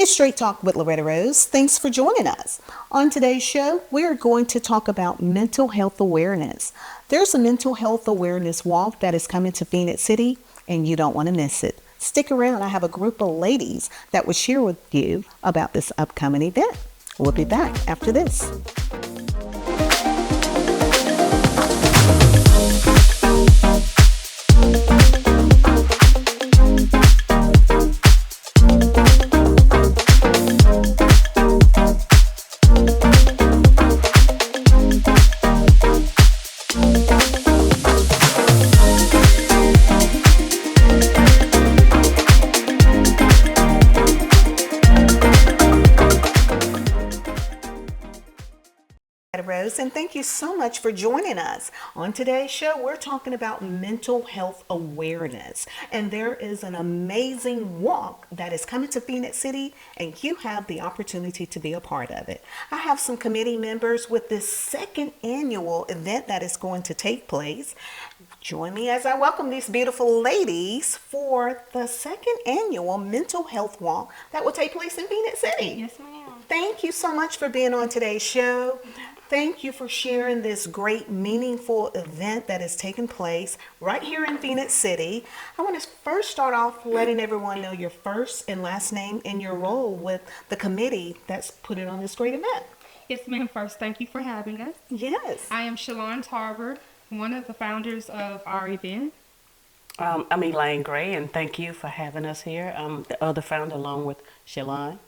It's Straight Talk with Loretta Rose. Thanks for joining us. On today's show, we are going to talk about mental health awareness. There's a mental health awareness walk that is coming to Phoenix City, and you don't want to miss it. Stick around. I have a group of ladies that will share with you about this upcoming event. We'll be back after this. Rose, and thank you so much for joining us. On today's show, we're talking about mental health awareness, and there is an amazing walk that is coming to Phoenix City, and you have the opportunity to be a part of it. I have some committee members with this second annual event that is going to take place. Join me as I welcome these beautiful ladies for the second annual mental health walk that will take place in Phoenix City. Yes, ma'am. Thank you so much for being on today's show. Thank you for sharing this great, meaningful event that is taking place right here in Phoenix City. I want to first start off letting everyone know your first and last name and your role with the committee that's putting on this great event. Yes, ma'am. First, thank you for having us. Yes. I am Shalon Tarver, one of the founders of our event. I'm Elaine Gray, and thank you for having us here. I'm the other founder along with Shalon.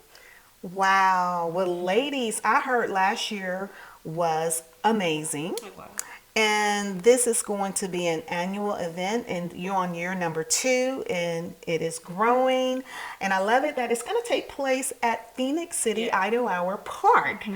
Wow. Well, ladies, I heard last year was amazing. And this is going to be an annual event, and you're on year number 2, and it is growing. And I love it that it's going to take place at Phoenix City Idlehour Park,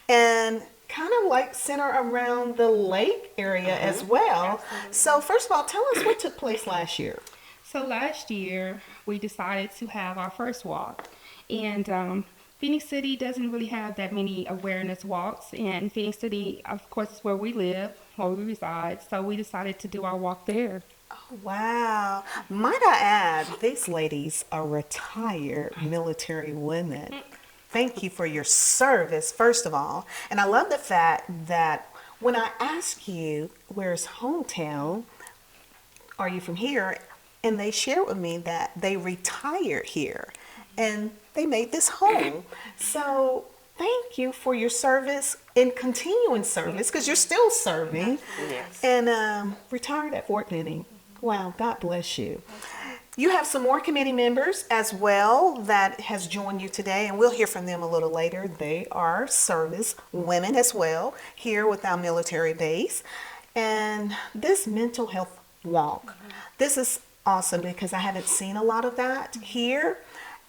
and kind of like center around the lake area as well. Absolutely. So first of all, tell us what took place last year. So last year, we decided to have our first walk. And Phoenix City doesn't really have that many awareness walks. And Phoenix City, of course, is where we live, where we reside. So we decided to do our walk there. Oh, wow. Might I add, these ladies are retired military women. Thank you for your service, first of all. And I love the fact that when I ask you, where's hometown? Are you from here? And they shared with me that they retired here and they made this home. So thank you for your service and continuing service, because you're still serving. Yes. And retired at Fort Benning. Wow, God bless you. You have some more committee members as well that has joined you today, and we'll hear from them a little later. They are service women as well here with our military base. And this mental health walk, this is awesome because I haven't seen a lot of that here.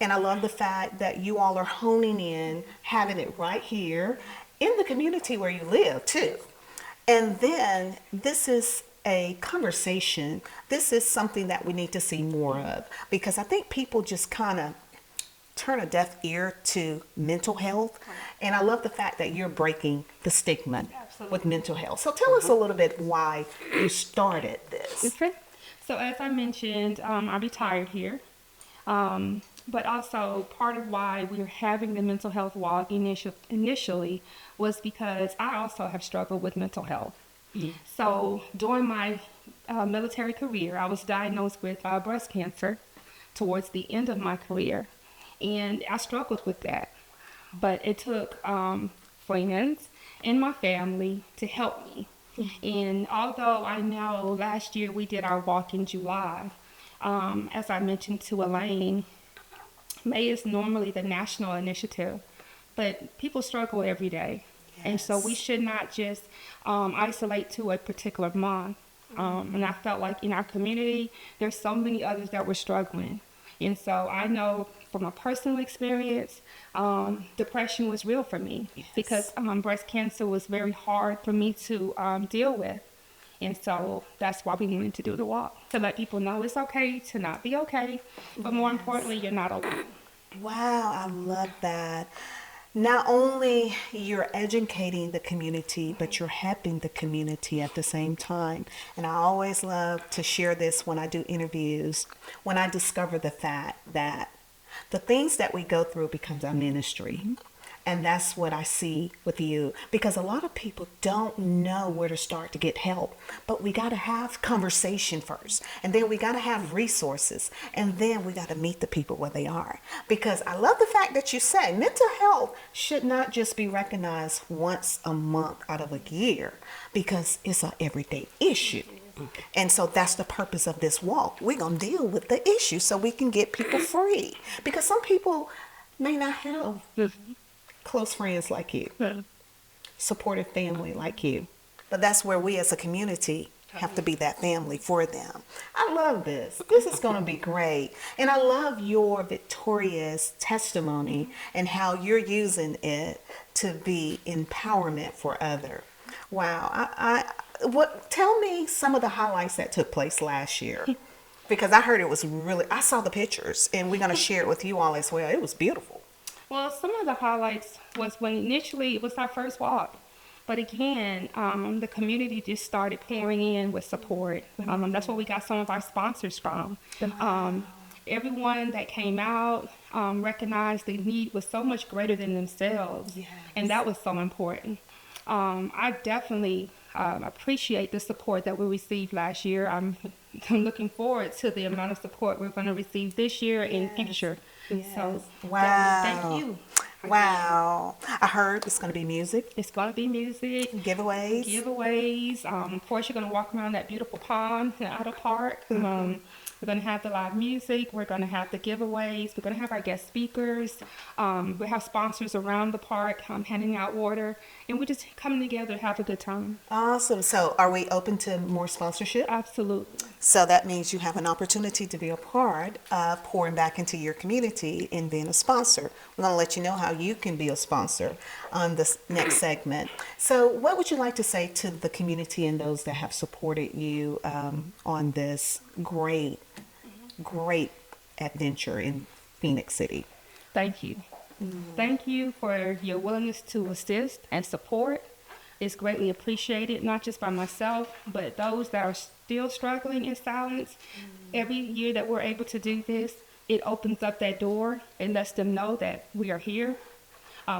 And I love the fact that you all are honing in, having it right here in the community where you live too. And then this is a conversation. This is something that we need to see more of, because I think people just kind of turn a deaf ear to mental health. And I love the fact that you're breaking the stigma with mental health. So tell us a little bit why you started this. Okay. So as I mentioned, I retired here. But also part of why we were having the mental health walk initially was because I also have struggled with mental health. So during my military career, I was diagnosed with breast cancer towards the end of my career, and I struggled with that. But it took friends and my family to help me. And although I know last year we did our walk in July, as I mentioned to Elaine, May is normally the national initiative, but people struggle every day. Yes. And so we should not just isolate to a particular month. And I felt like in our community, there's so many others that were struggling. And so I know from a personal experience, depression was real for me. Yes. Because breast cancer was very hard for me to deal with. And so that's why we wanted to do the walk, to let people know it's okay to not be okay, but more importantly, you're not alone. Wow, I love that. Not only you're educating the community, but you're helping the community at the same time. And I always love to share this when I do interviews, when I discover the fact that The things that we go through becomes our ministry. And that's what I see with you, because a lot of people don't know where to start to get help. But we got to have conversation first, and then we got to have resources, and then we got to meet the people where they are. Because I love the fact that you say mental health should not just be recognized once a month out of a year, because it's an everyday issue. And so that's the purpose of this walk. We're going to deal with the issue so we can get people free, because some people may not have close friends like you, supportive family like you. But that's where we as a community have to be that family for them. I love this. This is going to be great. And I love your victorious testimony and how you're using it to be empowerment for others. Wow. Tell me some of the highlights that took place last year. Because I heard it was really, I saw the pictures, and we're going to share it with you all as well. It was beautiful. Well, some of the highlights was when initially it was our first walk. But again, the community just started pouring in with support. That's where we got some of our sponsors from. Everyone that came out recognized the need was so much greater than themselves. Yes. And that was so important. I definitely appreciate the support that we received last year. I'm looking forward to the amount of support we're going to receive this year and future. Yes. So, Wow. thank you. Wow. I heard it's going to be music, It's going to be music, giveaways. Of course, you're going to walk around that beautiful pond in the outer park. We're going to have the live music. We're going to have the giveaways. We're going to have our guest speakers. We have sponsors around the park handing out water. And we're just coming together to have a good time. Awesome. So are we open to more sponsorship? Absolutely. So that means you have an opportunity to be a part of pouring back into your community and being a sponsor. We're going to let you know how you can be a sponsor on this next segment. So what would you like to say to the community and those that have supported you on this great adventure in Phoenix City? Thank you. Thank you for your willingness to assist and support. It's greatly appreciated, not just by myself, but those that are still struggling in silence. Every year that we're able to do this, it opens up that door and lets them know that we are here.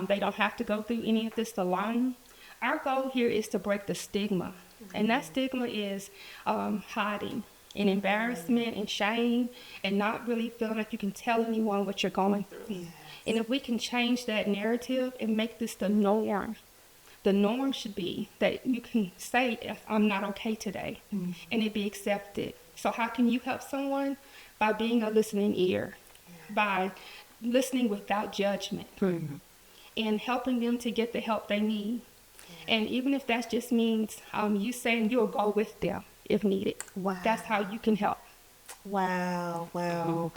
They don't have to go through any of this alone. Our goal here is to break the stigma, and that stigma is hiding and embarrassment and shame and not really feeling like you can tell anyone what you're going through. Yes. And if we can change that narrative and make this the norm should be that you can say, I'm not okay today, and it be accepted. So how can you help someone? By being a listening ear, by listening without judgment, and helping them to get the help they need. And even if that just means you saying you'll go with them if needed. Wow. That's how you can help. Wow.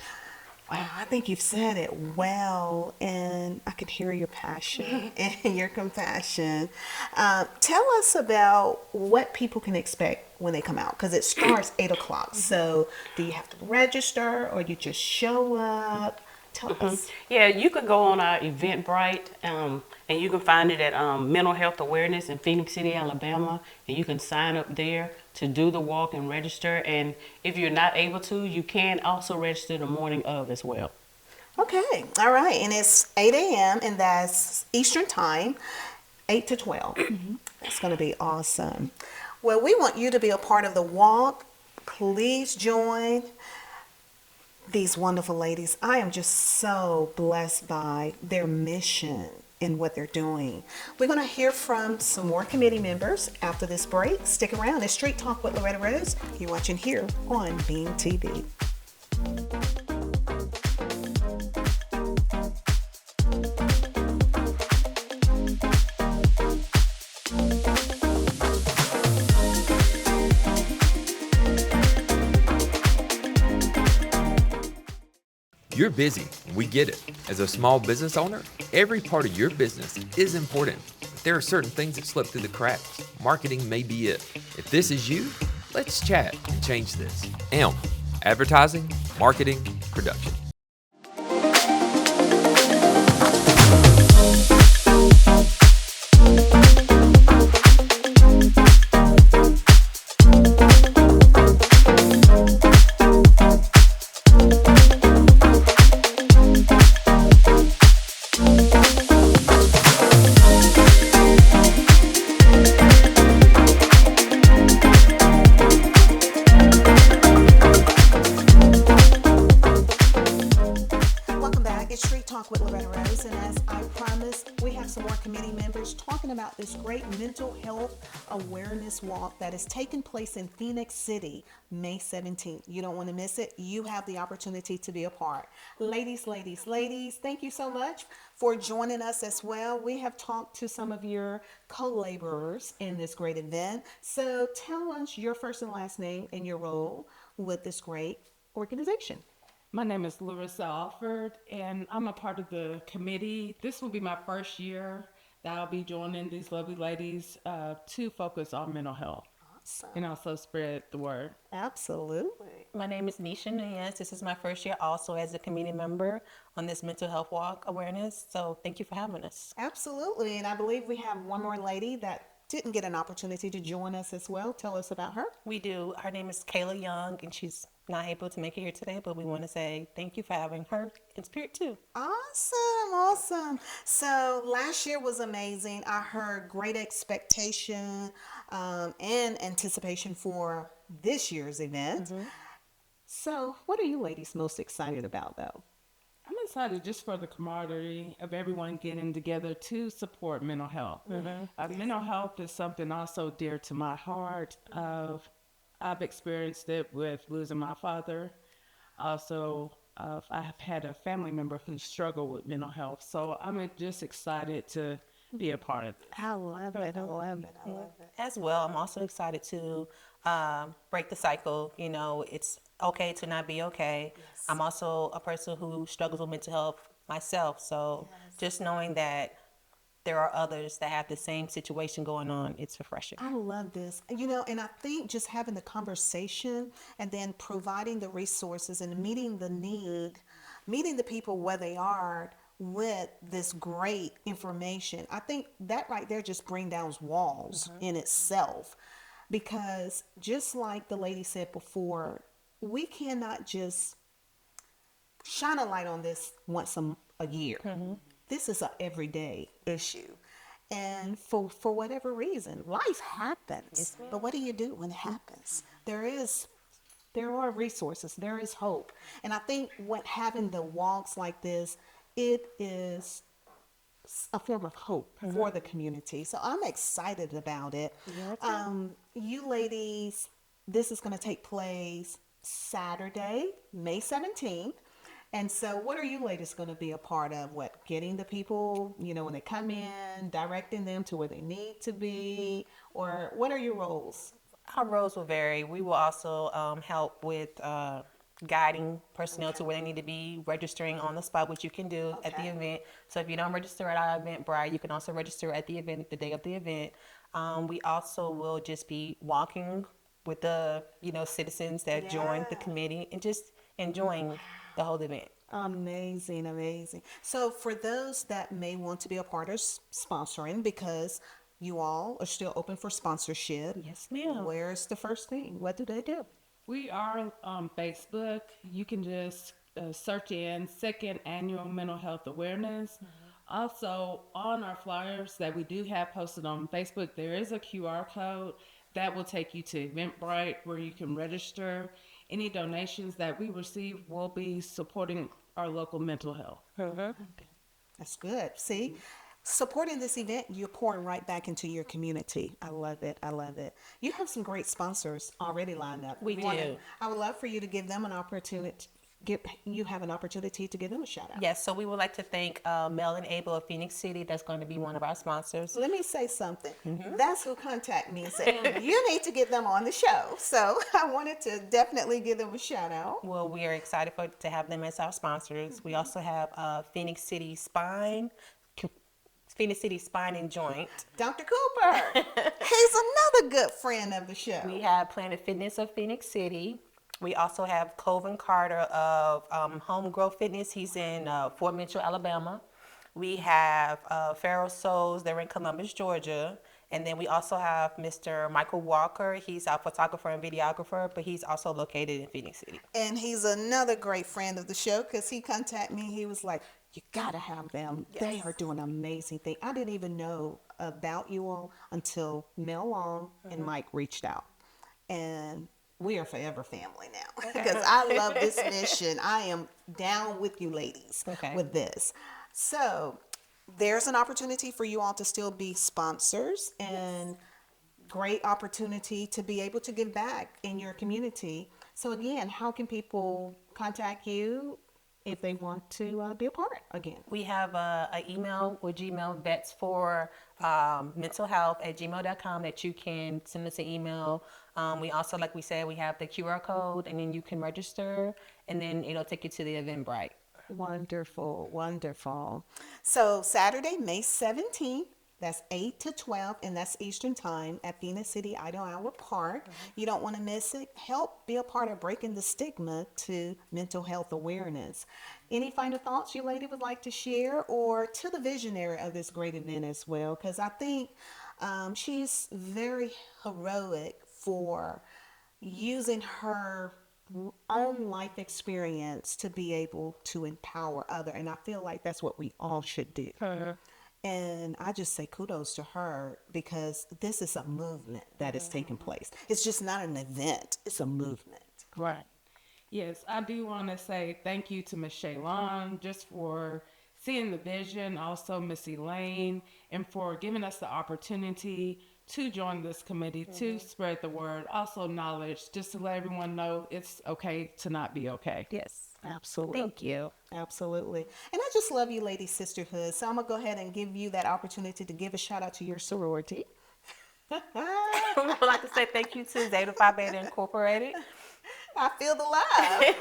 I think you've said it well, and I could hear your passion and your compassion. Tell us about what people can expect when they come out, because it starts 8 o'clock. So do you have to register, or you just show up? Tell us. Yeah, you could go on our Eventbrite, and you can find it at Mental Health Awareness in Phoenix City, Alabama, and you can sign up there to do the walk and register. And if you're not able to, you can also register the morning of as well. Okay. All right. And it's 8 a.m., and that's Eastern time, 8 to 12. That's going to be awesome. Well, we want you to be a part of the walk. Please join these wonderful ladies. I am just so blessed by their mission and what they're doing. We're going to hear from some more committee members after this break. Stick around. It's Street Talk with Loretta Rose. You're watching here on Beam TV. You're busy, we get it. As a small business owner, every part of your business is important. But there are certain things that slip through the cracks. Marketing may be it. If this is you, let's chat and change this. ALM, Advertising, Marketing, Production. with Loretta Rose, and as I promised, we have some more committee members talking about this great mental health awareness walk that is taking place in Phoenix City, May 17th. You don't want to miss it. You have the opportunity to be a part. Ladies, thank you so much for joining us as well. We have talked to some of your co-laborers in this great event. So tell us your first and last name and your role with this great organization. My name is Larissa Alford, and I'm a part of the committee. This will be my first year that I'll be joining these lovely ladies to focus on mental health Awesome. and also spread the word. Absolutely. My name is Nisha Nunez. This is my first year also as a committee member on this mental health walk awareness. So thank you for having us. Absolutely. And I believe we have one more lady that didn't get an opportunity to join us as well. Tell us about her. We do. Her name is Kayla Young, and she's not able to make it here today, but we want to say thank you for having her in spirit too. Awesome. So last year was amazing. I heard great expectation and anticipation for this year's event. So what are you ladies most excited about though? I'm excited just for the camaraderie of everyone getting together to support mental health. Mental health is something also dear to my heart. I've experienced it with losing my father. Also, I have had a family member who struggled with mental health. So I'm just excited to be a part of it. I love it. As well, I'm also excited to break the cycle. You know, it's okay to not be okay. Yes. I'm also a person who struggles with mental health myself. So just knowing that there are others that have the same situation going on, it's refreshing. I love this. You know, and I think just having the conversation and then providing the resources and meeting the need, meeting the people where they are with this great information, I think that right there just bring down walls in itself. Because just like the lady said before, we cannot just shine a light on this once a year. This is an everyday issue. And for whatever reason, life happens. But what do you do when it happens? There are resources, there is hope. And I think what having the walks like this, it is a form of hope for the community. So I'm excited about it. You ladies, this is going to take place Saturday, May 17th. And so what are you ladies going to be a part of? What, getting the people, you know, when they come in, directing them to where they need to be? Or what are your roles? Our roles will vary. We will also help with guiding personnel to where they need to be, registering on the spot, which you can do at the event. So if you don't register at our Eventbrite, you can also register at the event the day of the event. We also will just be walking with the citizens that join the committee and just enjoying the whole event. Amazing. So for those that may want to be a part of sponsoring, because you all are still open for sponsorship. Yes, ma'am. Where's the first thing? What do they do? We are on Facebook. You can just search in Second Annual Mental Health Awareness. Also, on our flyers that we do have posted on Facebook, there is a QR code that will take you to Eventbrite where you can register. Any donations that we receive will be supporting our local mental health. That's good. See, supporting this event, you're pouring right back into your community. I love it. You have some great sponsors already lined up. We do. I would love for you to give them an opportunity. You have an opportunity to give them a shout out. Yes, so we would like to thank Mel and Abel of Phoenix City. That's going to be one of our sponsors. Let me say something. That's who contacted me and said, you need to get them on the show. So I wanted to definitely give them a shout out. Well, we are excited to have them as our sponsors. We also have Phoenix City Spine and Joint. Dr. Cooper. He's another good friend of the show. We have Planet Fitness of Phoenix City. We also have Colvin Carter of Home Grow Fitness. He's in Fort Mitchell, Alabama. We have Pharaoh Souls. They're in Columbus, Georgia. And then we also have Mr. Michael Walker. He's a photographer and videographer, but he's also located in Phoenix City. And he's another great friend of the show because he contacted me. He was like, you got to have them. Yes. They are doing an amazing thing. I didn't even know about you all until Mel Long and Mike reached out. And we are forever family now because I love this mission. I am down with you ladies with this. So there's an opportunity for you all to still be sponsors and great opportunity to be able to give back in your community. So again, how can people contact you if they want to be a part again? We have a email with Gmail that's for mentalhealth@gmail.com that you can send us an email. We also, like we said, we have the QR code, and then you can register, and then it'll take you to the Eventbrite. Wonderful, wonderful. So Saturday, May 17th, that's 8 to 12, and that's Eastern Time at Phoenix City Idlehour Park. You don't want to miss it. Help be a part of breaking the stigma to mental health awareness. Any final thoughts you lady would like to share, or to the visionary of this great event as well? Because I think she's very heroic for using her own life experience to be able to empower other, and I feel like that's what we all should do. And I just say kudos to her, because this is a movement that is taking place. It's just not an event, it's a movement. Right. Yes, I do want to say thank you to Ms. Shaylon just for seeing the vision, also Miss Elaine, and for giving us the opportunity to join this committee, to spread the word, also knowledge, just to let everyone know it's okay to not be okay. Yes, absolutely. Thank you. Absolutely. And I just love you ladies' sisterhood. So I'm going to go ahead and give you that opportunity to give a shout out to your sorority. We would like to say thank you to Zeta Phi Beta Incorporated. I feel the love.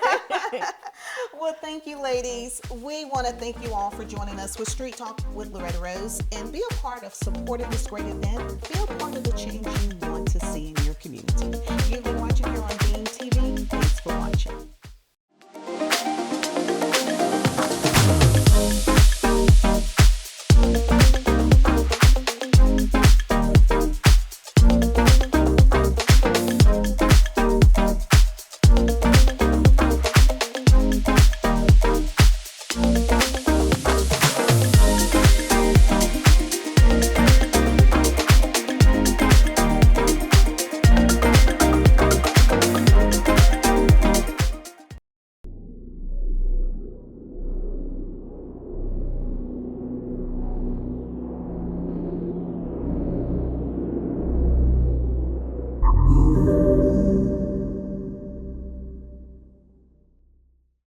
Well, thank you, ladies. We want to thank you all for joining us with Street Talk with Loretta Rose, and be a part of supporting this great event. Be a part of the change you want to see in your community. You've been watching here on Beam TV. Thanks for watching.